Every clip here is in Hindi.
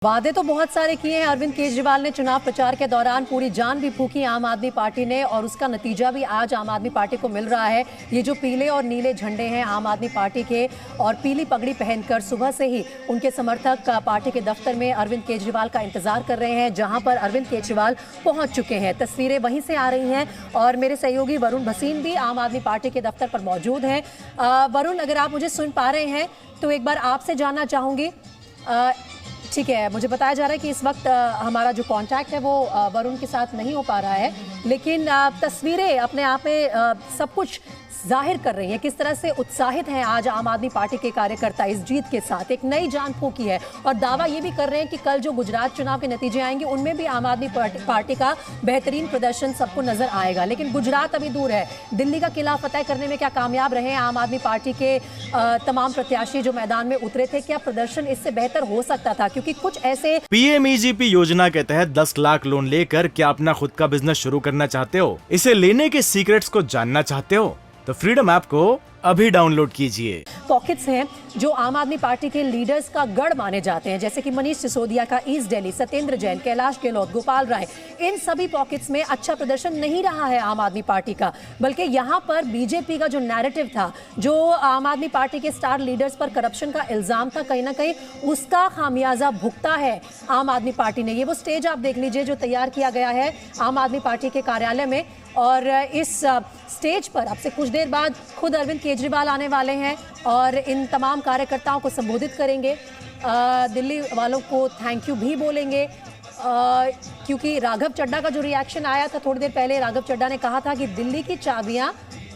वादे तो बहुत सारे किए हैं अरविंद केजरीवाल ने चुनाव प्रचार के दौरान। पूरी जान भी फूकी आम आदमी पार्टी ने और उसका नतीजा भी आज आम आदमी पार्टी को मिल रहा है। ये जो पीले और नीले झंडे हैं आम आदमी पार्टी के और पीली पगड़ी पहनकर सुबह से ही उनके समर्थक पार्टी के दफ्तर में अरविंद केजरीवाल का इंतजार कर रहे हैं, जहां पर अरविंद केजरीवाल पहुंच चुके हैं। तस्वीरें वहीं से आ रही हैं और मेरे सहयोगी वरुण भसीन भी आम आदमी पार्टी के दफ्तर पर मौजूद हैं। वरुण, अगर आप मुझे सुन पा रहे हैं तो एक बार आपसे जानना चाहूंगी। ठीक है, मुझे बताया जा रहा है कि इस वक्त हमारा जो कांटेक्ट है वो वरुण के साथ नहीं हो पा रहा है, लेकिन तस्वीरें अपने आप में सब कुछ जाहिर कर रही है किस तरह से उत्साहित हैं आज आम आदमी पार्टी के कार्यकर्ता इस जीत के साथ। एक नई जान फूंकी है और दावा ये भी कर रहे हैं कि कल जो गुजरात चुनाव के नतीजे आएंगे उनमें भी आम आदमी पार्टी का बेहतरीन प्रदर्शन सबको नजर आएगा। लेकिन गुजरात अभी दूर है। दिल्ली का किला फतेह करने में क्या कामयाब रहे आम आदमी पार्टी के तमाम प्रत्याशी जो मैदान में उतरे थे? क्या प्रदर्शन इससे बेहतर हो सकता था? क्योंकि कुछ ऐसे पीएमईजीपी योजना के तहत 10 लाख लोन लेकर क्या अपना खुद का बिजनेस शुरू करना चाहते हो? इसे लेने के सीक्रेट्स को जानना चाहते हो तो फ्रीडम ऐप को अभी डाउनलोड कीजिए। पॉकेट्स हैं जो आम आदमी पार्टी के लीडर्स का गढ़ माने जाते हैं, जैसे कि मनीष सिसोदिया का ईस्ट दिल्ली, सत्येंद्र जैन, कैलाश गहलोत, गोपाल राय। इन सभी पॉकेट्स में अच्छा प्रदर्शन नहीं रहा है आम आदमी पार्टी का, बल्कि यहाँ पर बीजेपी का जो नैरेटिव था, जो आम आदमी पार्टी के स्टार लीडर्स पर करप्शन का इल्जाम था, कहीं ना कहीं उसका खामियाजा भुगता है आम आदमी पार्टी ने। ये वो स्टेज आप देख लीजिए जो तैयार किया गया है आम आदमी पार्टी के कार्यालय में, और इस स्टेज पर अब से कुछ देर बाद खुद अरविंद केजरीवाल आने वाले हैं और इन तमाम कार्यकर्ताओं को संबोधित करेंगे। दिल्ली वालों को थैंक यू भी बोलेंगे, क्योंकि राघव चड्ढा का जो रिएक्शन आया था थोड़ी देर पहले, राघव चड्ढा ने कहा था कि दिल्ली की चाबियां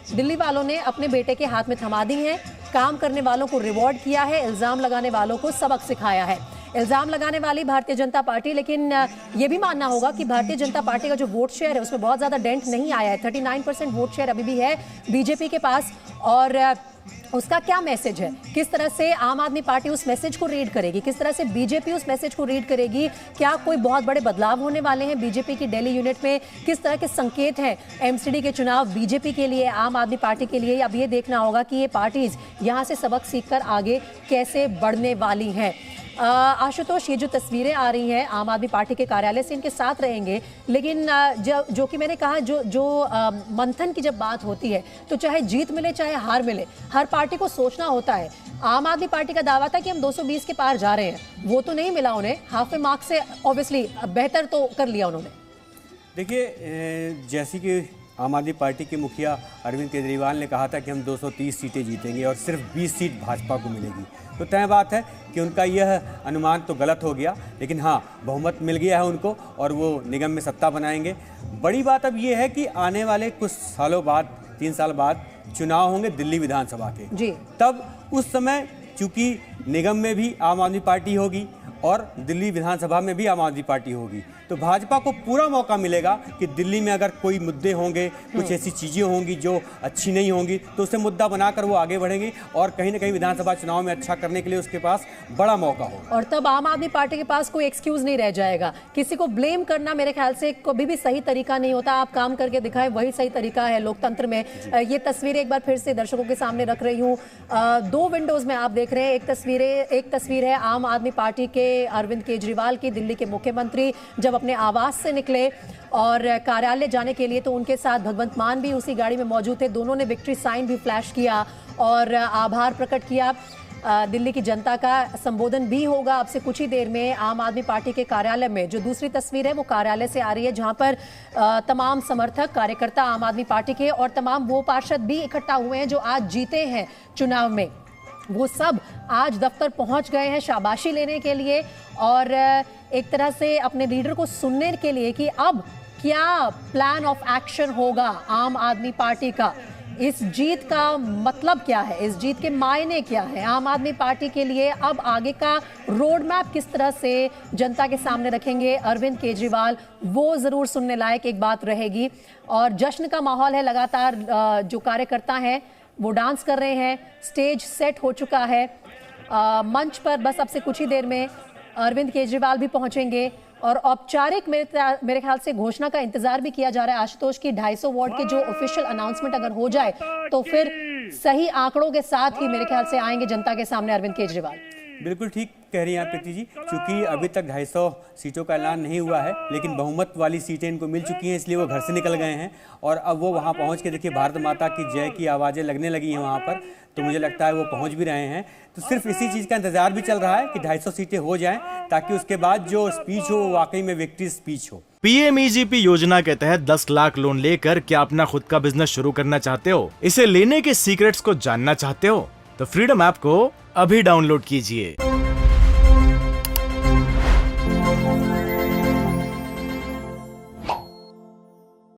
दिल्ली वालों ने अपने बेटे के हाथ में थमा दी हैं, काम करने वालों को रिवॉर्ड किया है, इल्जाम लगाने वालों को सबक सिखाया है। इल्जाम लगाने वाली भारतीय जनता पार्टी, लेकिन ये भी मानना होगा कि भारतीय जनता पार्टी का जो वोट शेयर है उसमें बहुत ज़्यादा डेंट नहीं आया है। 39% वोट शेयर अभी भी है बीजेपी के पास। और उसका क्या मैसेज है, किस तरह से आम आदमी पार्टी उस मैसेज को रीड करेगी, किस तरह से बीजेपी उस मैसेज को रीड करेगी? क्या कोई बहुत बड़े बदलाव होने वाले हैं बीजेपी की दिल्ली यूनिट में? किस तरह के संकेत हैं एमसीडी के चुनाव बीजेपी के लिए, आम आदमी पार्टी के लिए? अब ये देखना होगा कि ये पार्टीज यहाँ से सबक सीखकर आगे कैसे बढ़ने वाली हैं। आशुतोष, ये जो तस्वीरें आ रही हैं आम आदमी पार्टी के कार्यालय से, इनके साथ रहेंगे, लेकिन जो कि मैंने कहा जो मंथन की जब बात होती है तो चाहे जीत मिले चाहे हार मिले, हर पार्टी को सोचना होता है। आम आदमी पार्टी का दावा था कि हम 220 के पार जा रहे हैं, वो तो नहीं मिला उन्हें। हाफ मार्क से ऑब्वियसली बेहतर तो कर लिया उन्होंने। देखिए, जैसे कि आम आदमी पार्टी के मुखिया अरविंद केजरीवाल ने कहा था कि हम 230 सीटें जीतेंगे और सिर्फ 20 सीट भाजपा को मिलेगी, तो तय बात है कि उनका यह अनुमान तो गलत हो गया। लेकिन हाँ, बहुमत मिल गया है उनको और वो निगम में सत्ता बनाएंगे। बड़ी बात अब ये है कि आने वाले कुछ सालों बाद, 3 साल बाद चुनाव होंगे दिल्ली विधानसभा के जी। तब उस समय चूंकि निगम में भी आम आदमी पार्टी होगी और दिल्ली विधानसभा में भी आम आदमी पार्टी होगी, तो भाजपा को पूरा मौका मिलेगा कि दिल्ली में अगर कोई मुद्दे होंगे, कुछ ऐसी चीज़ें होंगी जो अच्छी नहीं होंगी, तो उसे मुद्दा बनाकर वो आगे बढ़ेंगे और कहीं ना कहीं विधानसभा चुनाव में अच्छा करने के लिए उसके पास बड़ा मौका होगा। और तब आम आदमी पार्टी के पास कोई एक्सक्यूज नहीं रह जाएगा। किसी को ब्लेम करना मेरे ख्याल से कभी भी सही तरीका नहीं होता। आप काम करके दिखाएं, वही सही तरीका है लोकतंत्र में। ये तस्वीरें एक बार फिर से दर्शकों के सामने रख रही हूँ। 2 विंडोज में आप देख रहे हैं। एक तस्वीर है आम आदमी पार्टी के अरविंद केजरीवाल की, दिल्ली के मुख्यमंत्री जब अपने आवास से निकले और कार्यालय जाने के लिए, तो उनके साथ भगवंत मान भी उसी गाड़ी में मौजूद थे। दोनों ने विक्ट्री साइन भी फ्लैश किया और आभार प्रकट किया। दिल्ली की जनता का संबोधन भी होगा अब से कुछ ही देर में आम आदमी पार्टी के कार्यालय में। जो दूसरी तस्वीर है वो कार्यालय से आ रही है, जहां पर तमाम समर्थक, कार्यकर्ता आम आदमी पार्टी के और तमाम वो पार्षद भी इकट्ठा हुए हैं जो आज जीते हैं चुनाव में। वो सब आज दफ्तर पहुंच गए हैं शाबाशी लेने के लिए और एक तरह से अपने लीडर को सुनने के लिए कि अब क्या प्लान ऑफ एक्शन होगा आम आदमी पार्टी का। इस जीत का मतलब क्या है, इस जीत के मायने क्या है आम आदमी पार्टी के लिए? अब आगे का रोड मैप किस तरह से जनता के सामने रखेंगे अरविंद केजरीवाल, वो जरूर सुनने लायक एक बात रहेगी। और जश्न का माहौल है लगातार। जो कार्यकर्ता हैं वो डांस कर रहे हैं, स्टेज सेट हो चुका है। मंच पर बस अब से कुछ ही देर में अरविंद केजरीवाल भी पहुंचेंगे और औपचारिक मेरे ख्याल से घोषणा का इंतजार भी किया जा रहा है आशुतोष की। 250 वार्ड के जो ऑफिशियल अनाउंसमेंट अगर हो जाए तो फिर सही आंकड़ों के साथ ही मेरे ख्याल से आएंगे जनता के सामने अरविंद केजरीवाल। बिल्कुल ठीक कह रही हैं आप प्रीति जी, क्योंकि अभी तक 250 सीटों का ऐलान नहीं हुआ है, लेकिन बहुमत वाली सीटें इनको मिल चुकी हैं, इसलिए वो घर से निकल गए हैं और अब वो वहाँ पहुँच के देखिए भारत माता की जय की आवाज़ें लगने लगी हैं वहाँ पर, तो मुझे लगता है वो पहुँच भी रहे हैं। तो सिर्फ इसी चीज़ का इंतजार भी चल रहा है कि 250 सीटें हो जाएं, ताकि उसके बाद जो स्पीच हो वो वाकई में विक्ट्री स्पीच हो। PMEGP योजना के तहत 10 लाख लोन लेकर क्या अपना खुद का बिजनेस शुरू करना चाहते हो? इसे लेने के सीक्रेट्स को जानना चाहते हो? तो फ्रीडम ऐप को अभी डाउनलोड कीजिए।